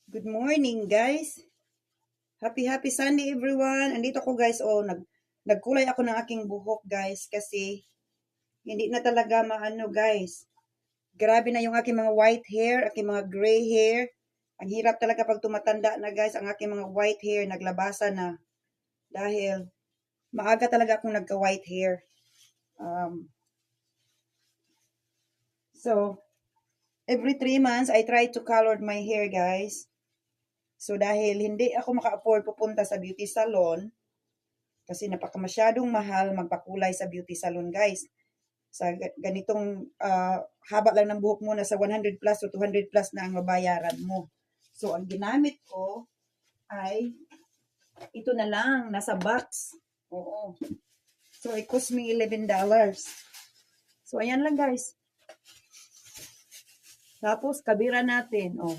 Good morning, guys. Happy Sunday, everyone. Andito ko, guys. Nagkulay ako ng aking buhok, guys, kasi hindi na talaga maano, guys. Grabe na yung aking mga white hair, aking mga gray hair. Ang hirap talaga pag tumatanda na, guys, ang aking mga white hair naglabasa na dahil maaga talaga akong nagka-white hair. So, every 3 months, I try to color my hair, guys. So, dahil hindi ako maka-afford pupunta sa beauty salon, kasi masyadong mahal magpakulay sa beauty salon, guys. Sa ganitong haba lang ng buhok mo, nasa 100 plus o 200 plus na ang mabayaran mo. So, ang ginamit ko ay ito na lang, nasa box. Oo. So, it cost me $11. So, ayan lang, guys. Tapos, kabira natin. Oh.